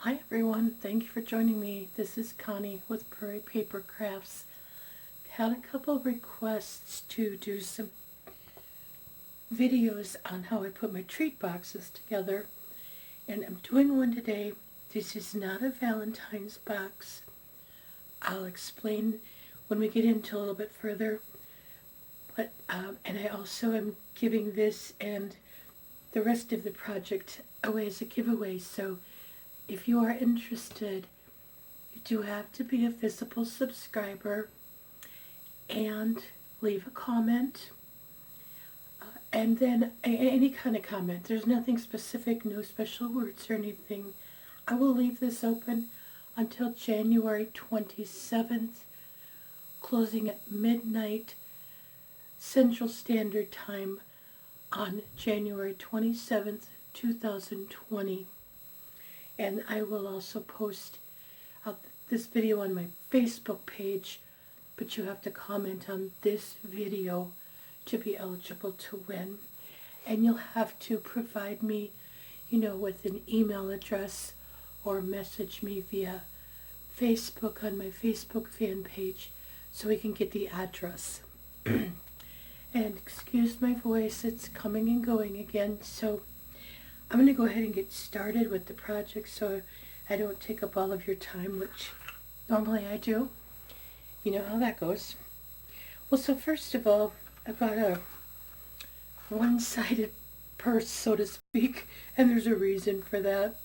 Hi everyone, thank you for joining me. This is Connie with Prairie Paper Crafts. Had a couple requests to do some videos on how I put my treat boxes together, and I'm doing one today. This is not a Valentine's box. I'll explain when we get into a little bit further, but and I also am giving this and the rest of the project away as a giveaway, so if you are interested, you do have to be a visible subscriber and leave a comment, and then any kind of comment. There's nothing specific, no special words or anything. I will leave this open until January 27th, closing at midnight Central Standard Time on January 27th, 2020. And I will also post this video on my Facebook page, but you have to comment on this video to be eligible to win. And you'll have to provide me, with an email address or message me via Facebook on my Facebook fan page so we can get the address. And excuse my voice, it's coming and going again, so I'm going to go ahead and get started with the project so I don't take up all of your time, which normally I do. You know how that goes. Well, so first of all, I've got a one-sided purse, so to speak, and there's a reason for that.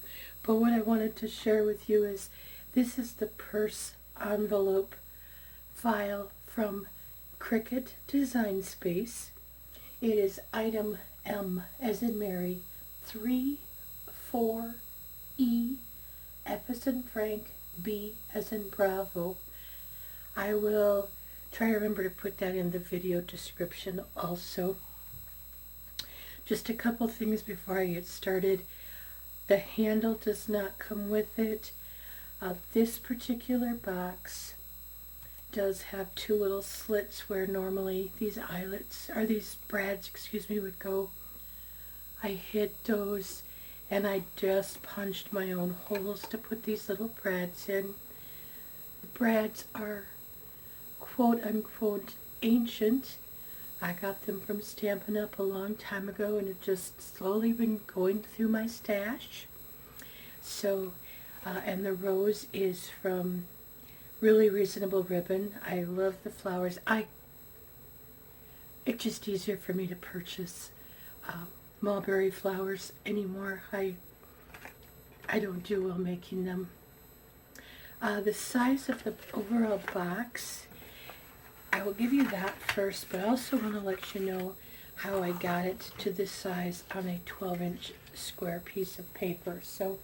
But what I wanted to share with you is this is the purse envelope file from Cricut Design Space. It is item M as in Mary, 3, 4, E, F as in Frank, B as in Bravo. I will try to remember to put that in the video description also. Just a couple things before I get started. The handle does not come with it. This particular box does have two little slits where normally these eyelets, or these brads, would go. I hid those, and I just punched my own holes to put these little brads in. The brads are quote-unquote ancient. I got them from Stampin' Up! A long time ago, and have just slowly been going through my stash. So, and the rose is from Really Reasonable Ribbon. I love the flowers. It's just easier for me to purchase mulberry flowers anymore. I don't do well making them. The size of the overall box, I will give you that first, but I also want to let you know how I got it to this size on a 12-inch square piece of paper. So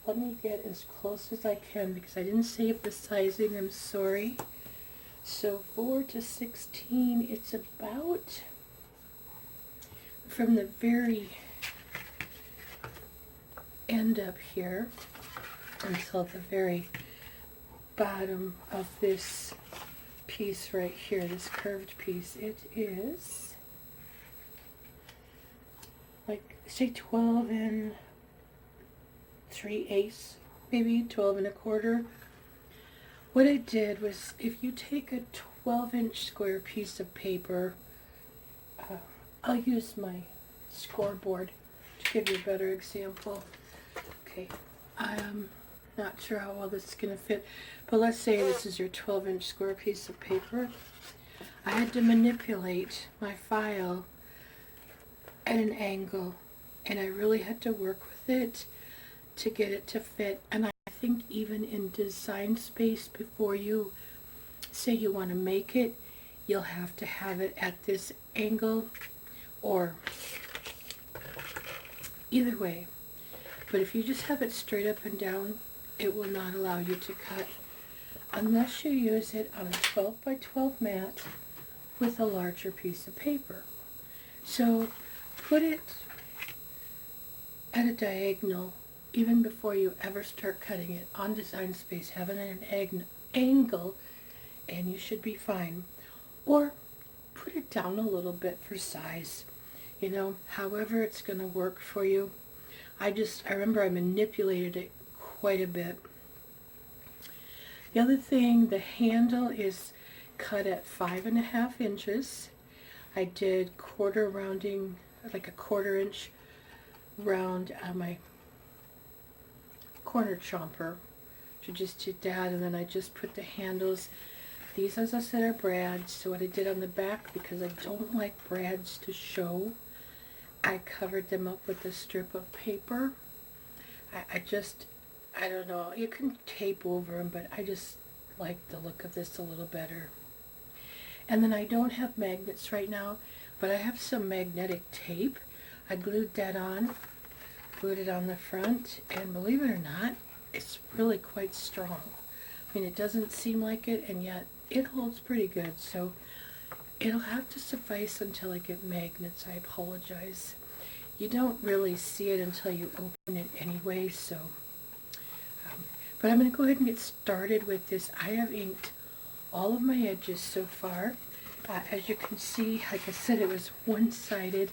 let me get as close as I can because I didn't save the sizing, I'm sorry. So 4 to 16, it's about from the very end up here until the very bottom of this piece right here, this curved piece. It is like, say 12 and 3/8, maybe 12 and a quarter. What I did was, if you take a 12-inch square piece of paper, I'll use my scoreboard to give you a better example. Okay, I'm not sure how well this is going to fit, but let's say this is your 12-inch square piece of paper. I had to manipulate my file at an angle, and I really had to work with it to get it to fit. And I think even in Design Space, before you say you want to make it, you'll have to have it at this angle, or either way. But if you just have it straight up and down, it will not allow you to cut unless you use it on a 12 by 12 mat with a larger piece of paper. So put it at a diagonal even before you ever start cutting it on Design Space. Have it at an angle and you should be fine. Or put it down a little bit for size, however it's going to work for you. I remember I manipulated it quite a bit. The other thing, the handle is cut at 5.5 inches. I did quarter rounding, like a 1/4 inch round on my corner chomper. So just did that, and then I just put the handles. These, as I said, are brads. So what I did on the back, because I don't like brads to show, I covered them up with a strip of paper. I don't know, you can tape over them, but I just like the look of this a little better. And then I don't have magnets right now, but I have some magnetic tape. I glued that on, glued it on the front, and believe it or not, it's really quite strong. I mean, it doesn't seem like it, and yet it holds pretty good. So it'll have to suffice until I get magnets. I apologize. You don't really see it until you open it anyway, so. But I'm going to go ahead and get started with this. I have inked all of my edges so far. As you can see, like I said, it was one-sided.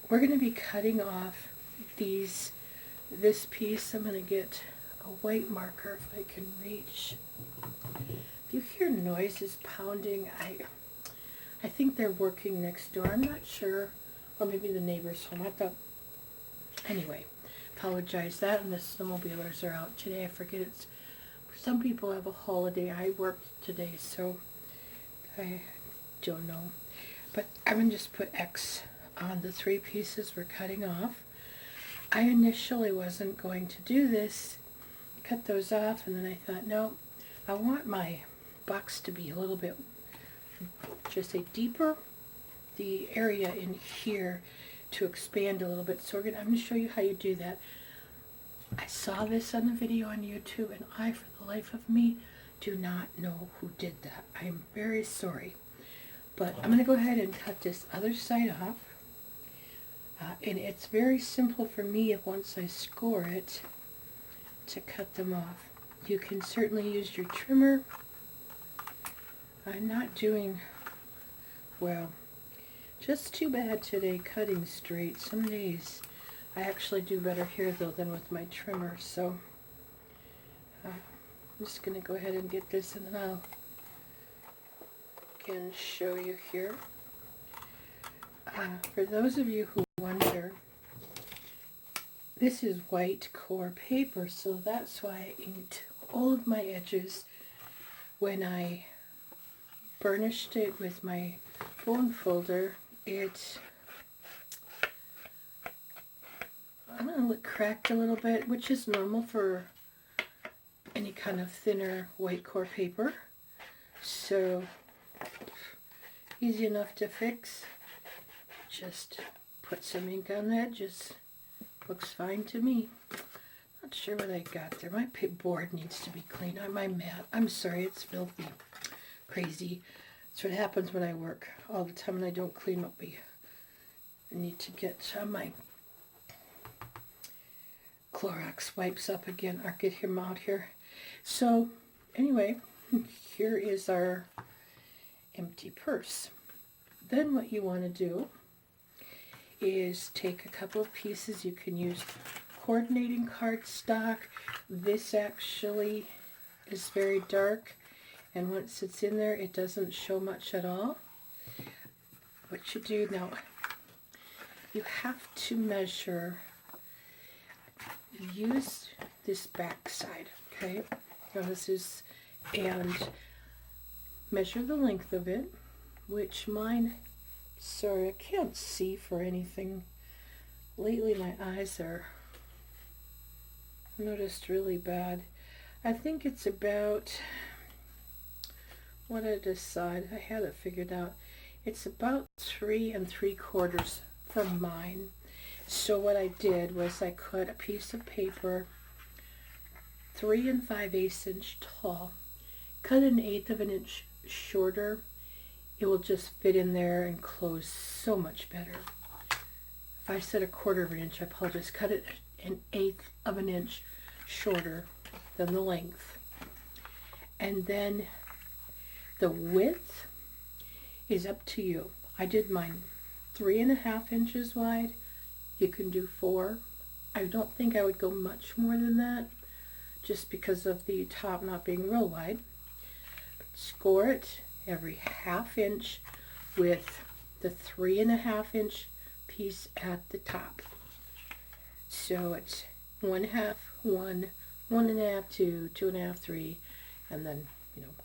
We're going to be cutting off this piece. I'm going to get a white marker if I can reach. If you hear noises pounding, I think they're working next door. I'm not sure. Or maybe the neighbor's home. I thought, anyway, apologize. That and the snowmobilers are out today. I forget some people have a holiday. I worked today, so I don't know. But I'm going to just put X on the 3 pieces we're cutting off. I initially wasn't going to do this, cut those off, and then I thought, no, I want my box to be a little bit, just a deeper, the area in here to expand a little bit. So I'm going to show you how you do that. I saw this on a video on YouTube, and I, for the life of me, do not know who did that. I am very sorry. But I'm going to go ahead and cut this other side off. And it's very simple for me, once I score it, to cut them off. You can certainly use your trimmer. I'm not doing well. Just too bad today cutting straight. Some days I actually do better here though than with my trimmer. So I'm just going to go ahead and get this, and then I'll can show you here. For those of you who wonder, this is white core paper, so that's why I inked all of my edges when I burnished it with my bone folder. I don't know, it cracked a little bit, which is normal for any kind of thinner white core paper. So easy enough to fix. Just put some ink on the edges. Looks fine to me. Not sure what I got there. My board needs to be cleaned. My mat, I'm sorry, it's filthy. Crazy. That's what happens when I work all the time and I don't clean up. I need to get my Clorox wipes up again, or get him out here. So anyway, here is our empty purse. Then what you want to do is take a couple of pieces. You can use coordinating cardstock. This actually is very dark, and once it's in there it doesn't show much at all. What you do now, you have to measure, use this back side, okay? Now this is, and measure the length of it, which mine, sorry, I can't see for anything. Lately my eyes are, noticed, really bad. I think it's about, what I decide, I had it figured out. It's about 3 3/4 for mine. So what I did was I cut a piece of paper 3 5/8 inch tall, cut an 1/8 of an inch shorter. It will just fit in there and close so much better. If I said 1/4 of an inch, I apologize. Cut it an 1/8 of an inch shorter than the length. And then the width is up to you. I did mine 3 1/2 inches wide. You can do 4. I don't think I would go much more than that. just because of the top not being real wide. Score it every 1/2 inch with the 3.5 inch piece at the top. So it's 1/2, 1, 1.5, 2, 2.5, 3, and then,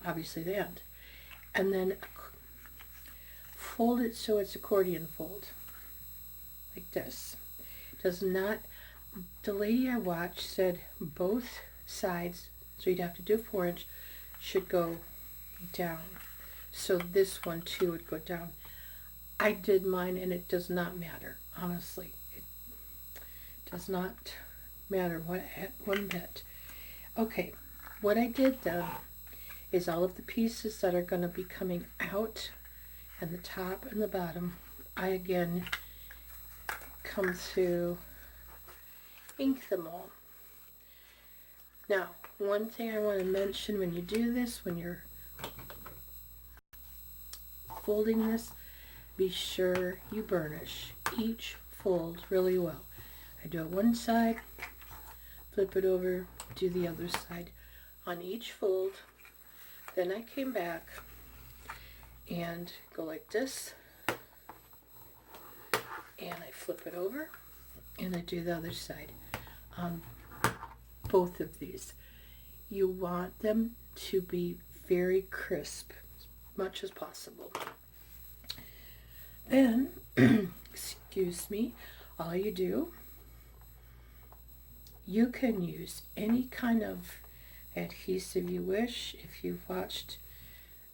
obviously the end. And then fold it so it's accordion fold, like this. Does not, the lady I watched said both sides, so you'd have to do 4 inch, should go down. So this one too would go down. I did mine and it does not matter, honestly. It does not matter one bit. Okay, what I did then is all of the pieces that are going to be coming out and the top and the bottom, I again come through, ink them all. Now, one thing I want to mention when you do this, when you're folding this, be sure you burnish each fold really well. I do it one side, flip it over, do the other side on each fold. Then I came back and go like this, and I flip it over and I do the other side on both of these. You want them to be very crisp as much as possible. Then, excuse me, all you do, you can use any kind of adhesive you wish. If you've watched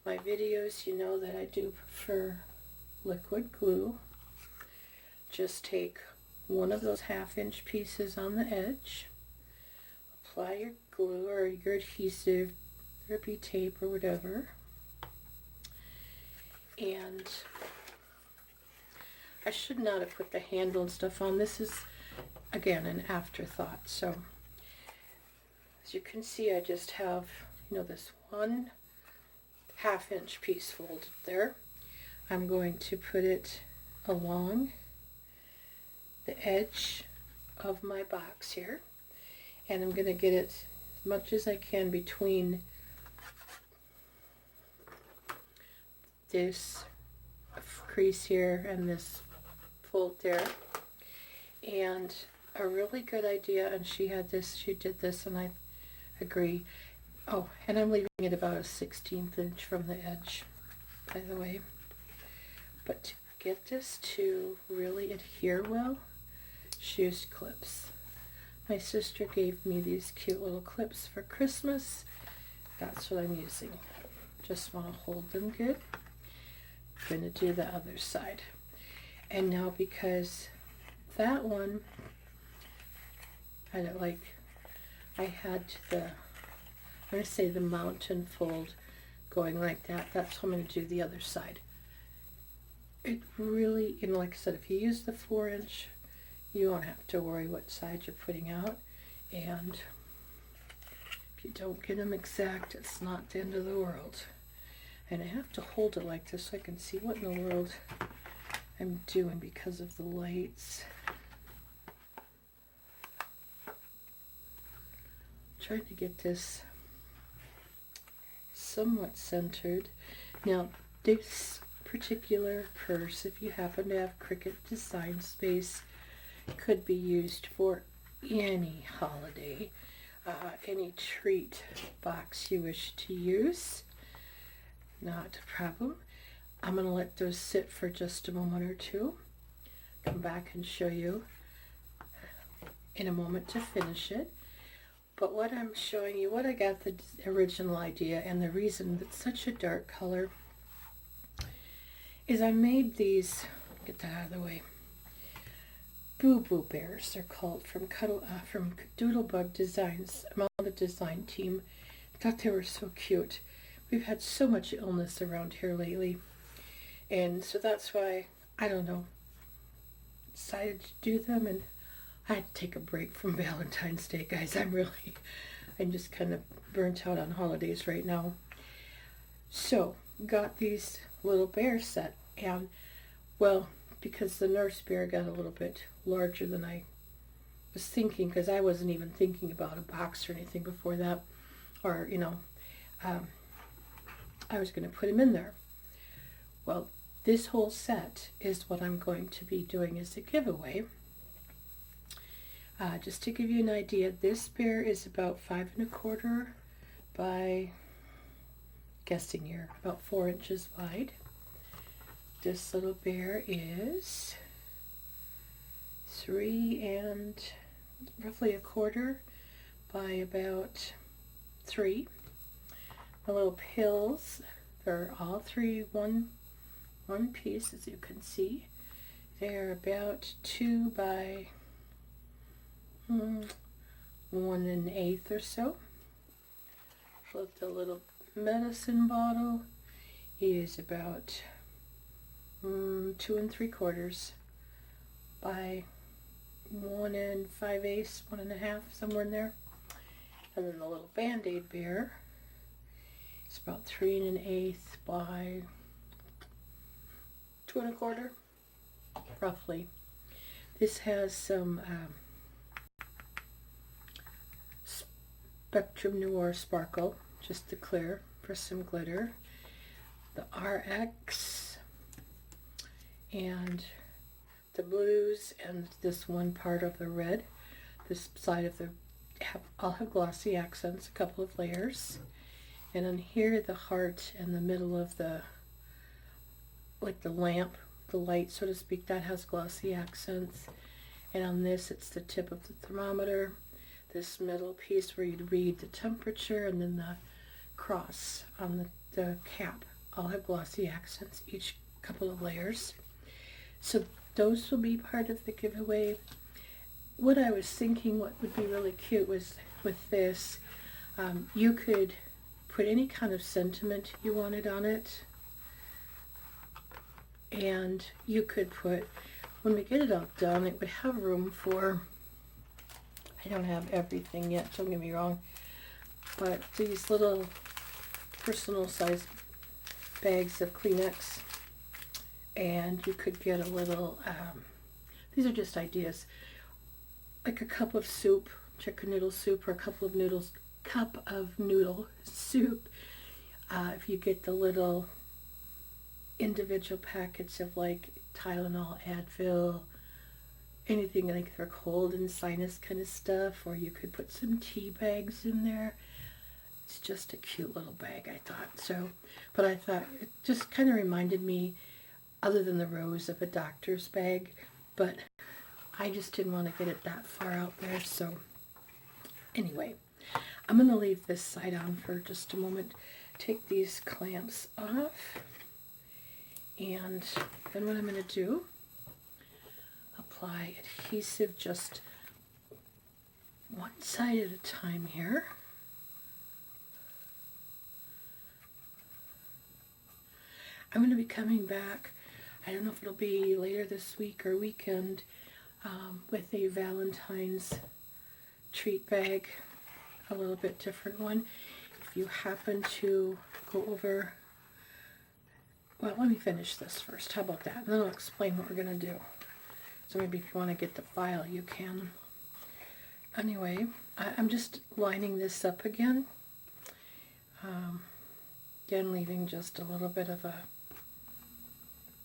my videos, you know that I do prefer liquid glue. Just take one of those 1/2 inch pieces on the edge, apply your glue or your adhesive, drippy tape or whatever, and I should not have put the handle and stuff on. This is, again, an afterthought. So, as you can see, I just have, this one 1/2 inch piece folded there. I'm going to put it along the edge of my box here, and I'm going to get it as much as I can between this crease here and this fold there. And a really good idea, and she did this, and I agree. Oh, and I'm leaving it about a 1/16 inch from the edge, by the way. But to get this to really adhere well, she used clips. My sister gave me these cute little clips for Christmas. That's what I'm using. Just want to hold them good. I'm going to do the other side. And now, because that one, I had the, I'm going to say the mountain fold going like that. That's how I'm going to do the other side. It really, like I said, if you use the 4 inch, you won't have to worry what side you're putting out. And if you don't get them exact, it's not the end of the world. And I have to hold it like this so I can see what in the world I'm doing because of the lights. Trying to get this somewhat centered. Now, this particular purse, if you happen to have Cricut Design Space, could be used for any holiday, any treat box you wish to use. Not a problem. I'm going to let those sit for just a moment or two. Come back and show you in a moment to finish it. But what I'm showing you, what I got the original idea, and the reason it's such a dark color, is I made these, get that out of the way, Boo Boo Bears, they're called, from Kadoodle Bug Designs. I'm on the design team. I thought they were so cute. We've had so much illness around here lately, and so that's why, I don't know, decided to do them. And I had to take a break from Valentine's Day, guys. I'm just kind of burnt out on holidays right now. So, got these little bear set, and, well, because the nurse bear got a little bit larger than I was thinking, because I wasn't even thinking about a box or anything before that, or, you know, I was going to put them in there. Well, this whole set is what I'm going to be doing as a giveaway. Just to give you an idea, this bear is about 5 1/4 by, guessing here, about 4 inches wide. This little bear is 3 and roughly 1/4 by about 3. The little pills, they're all 3 one piece, as you can see. They're about 2 by 1 1/8 or so. The little medicine bottle is about 2 3/4 by 1 5/8, 1 1/2, somewhere in there. And then the little Band-Aid bear is about 3 1/8 by 2 1/4, roughly. This has some Spectrum Noir Sparkle, just to clear, for some glitter. The RX and the blues, and this one part of the red. This side of the all have glossy accents, a couple of layers. And on here, the heart and the middle of the, like the lamp, the light, so to speak, that has glossy accents. And on this, it's the tip of the thermometer, this middle piece where you'd read the temperature, and then the cross on the cap all have glossy accents, each couple of layers. So those will be part of the giveaway. What I was thinking, what would be really cute was with this, you could put any kind of sentiment you wanted on it, and you could put, when we get it all done, it would have room for, I don't have everything yet, don't get me wrong, but these little personal size bags of Kleenex, and you could get a little, these are just ideas, like a cup of soup, chicken noodle soup, or a cup of noodle soup. If you get the little individual packets of like Tylenol, Advil, anything like for cold and sinus kind of stuff, or you could put some tea bags in there. It's just a cute little bag, I thought. So, but I thought it just kind of reminded me, other than the rose, of a doctor's bag, but I just didn't want to get it that far out there. So anyway, I'm going to leave this side on for just a moment, take these clamps off, and then what I'm going to do, apply adhesive just one side at a time here. I'm going to be coming back, I don't know if it'll be later this week or weekend, with a Valentine's treat bag, a little bit different one. If you happen to go over, well, let me finish this first. How about that? And then I'll explain what we're going to do. So maybe if you want to get the file, you can. Anyway, I'm just lining this up again. Again, leaving just a little bit of a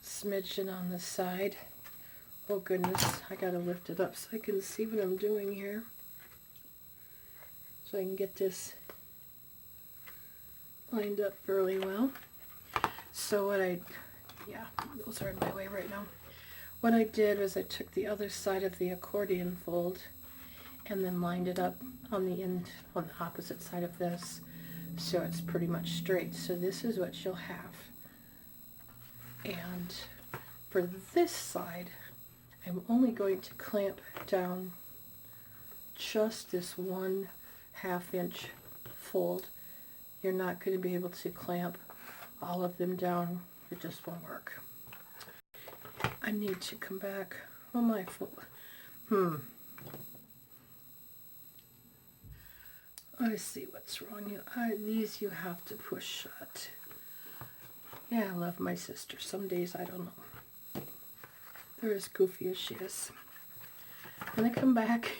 smidgen on the side. Oh goodness, I gotta lift it up so I can see what I'm doing here. So I can get this lined up fairly well. So what those are in my way right now. What I did was I took the other side of the accordion fold and then lined it up on the end, on the opposite side of this, so it's pretty much straight. So this is what you'll have. And for this side, I'm only going to clamp down just this 1/2 inch fold. You're not going to be able to clamp all of them down. It just won't work. I need to come back on my foot. I see what's wrong. These you have to push shut. Yeah, I love my sister. Some days I don't know. They're as goofy as she is. I'm going to come back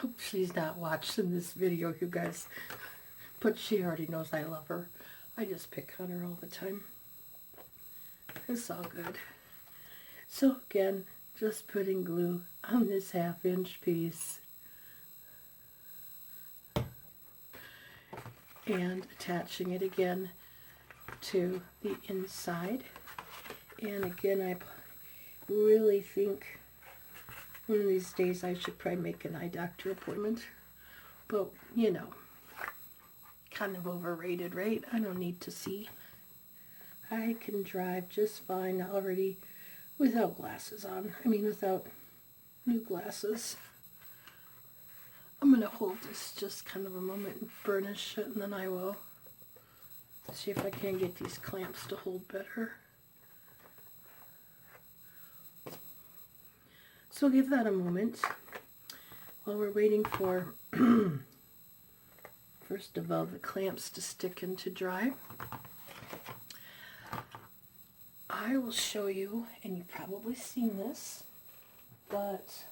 Hope she's not watching this video, you guys. But she already knows I love her. I just pick on her all the time. It's all good. So again, just putting glue on this 1/2 inch piece. And attaching it again to the inside. And again, I really think one of these days I should probably make an eye doctor appointment. But, you know, kind of overrated, right? I don't need to see. I can drive just fine already without glasses on. I mean, without new glasses. I'm going to hold this just kind of a moment and burnish it, and then I will see if I can get these clamps to hold better. So give that a moment while we're waiting for, first of all, the clamps to stick and to dry. I will show you, and you've probably seen this, but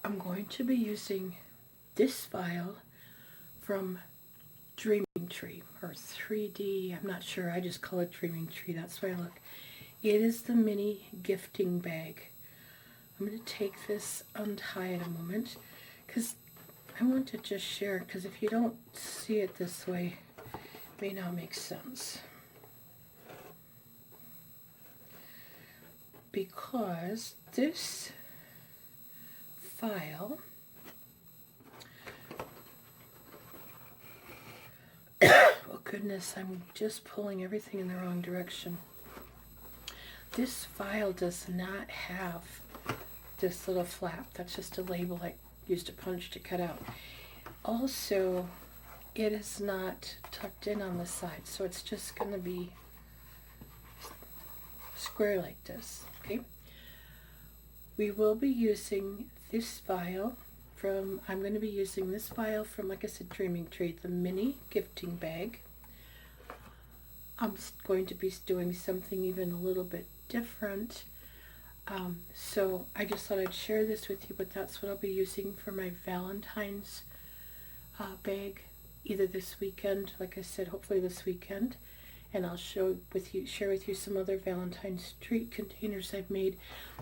I'm going to be using this file from Dreaming Tree, or 3D, I'm not sure, I just call it Dreaming Tree, that's why I look. It is the mini gifting bag. I'm going to take this, untie it a moment, because I want to just share, because if you don't see it this way, it may not make sense. Because this file oh goodness, I'm just pulling everything in the wrong direction. This file does not have this little flap. That's just a label I used a punch to cut out. Also, it is not tucked in on the side, so it's just going to be square like this, okay? We will be using this file from, I'm going to be using this file from, like I said, Dreaming Tree, the mini gifting bag. I'm going to be doing something even a little bit different. So I just thought I'd share this with you, but that's what I'll be using for my Valentine's bag, either this weekend, like I said, hopefully this weekend, and I'll share with you some other Valentine's treat containers I've made.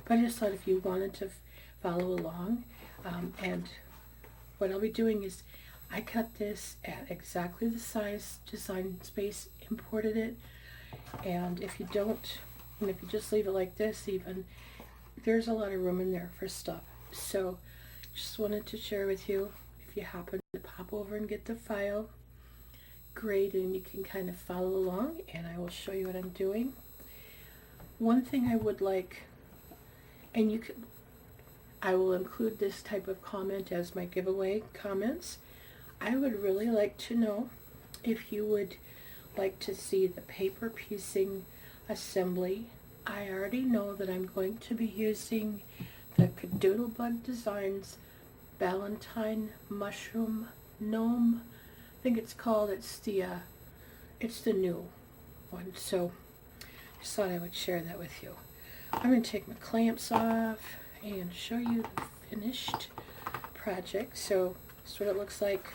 But I just thought if you wanted to follow along, and what I'll be doing is I cut this at exactly the size Design Space imported it, and if you don't, and if you just leave it like this, even there's a lot of room in there for stuff. So just wanted to share with you, if you happen to pop over and get the file, great, and you can kind of follow along, and I will show you what I'm doing. One thing I would like, and you can, I will include this type of comment as my giveaway comments. I would really like to know if you would like to see the paper piecing assembly. I already know that I'm going to be using the Kadoodle Bug Designs Valentine Mushroom Gnome, I think it's called. It's the new one, so just thought I would share that with you. I'm going to take my clamps off and show you the finished project. So that's what it looks like,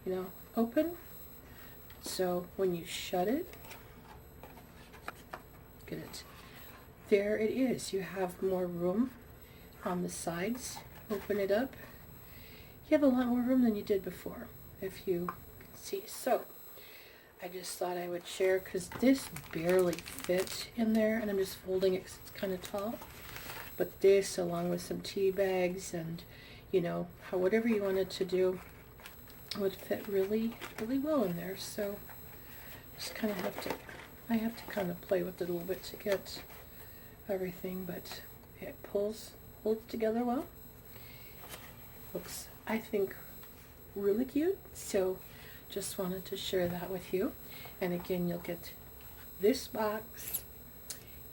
you know, open. So when you shut it, look at it. There it is. You have more room on the sides. Open it up. You have a lot more room than you did before, if you can see. So I just thought I would share, because this barely fit in there, and I'm just folding it because it's kind of tall. But this, along with some tea bags and, you know, whatever you wanted to do, would fit really, really well in there. So just kind of I have to kind of play with it a little bit to get everything, but it holds together well. Looks, I think, really cute. So just wanted to share that with you. And again, you'll get this box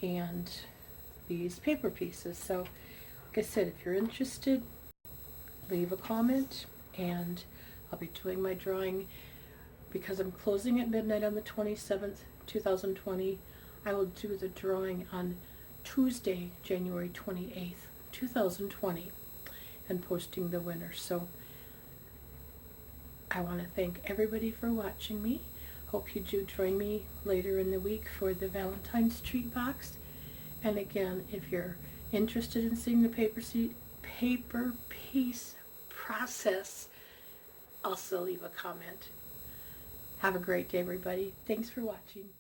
and these paper pieces. So like I said, if you're interested, leave a comment, and I'll be doing my drawing, because I'm closing at midnight on the 27th, 2020. I will do the drawing on Tuesday, January 28th, 2020 and posting the winner. So I want to thank everybody for watching me. Hope you do join me later in the week for the Valentine's treat box. And again, if you're interested in seeing the paper piece process, also leave a comment. Have a great day, everybody. Thanks for watching.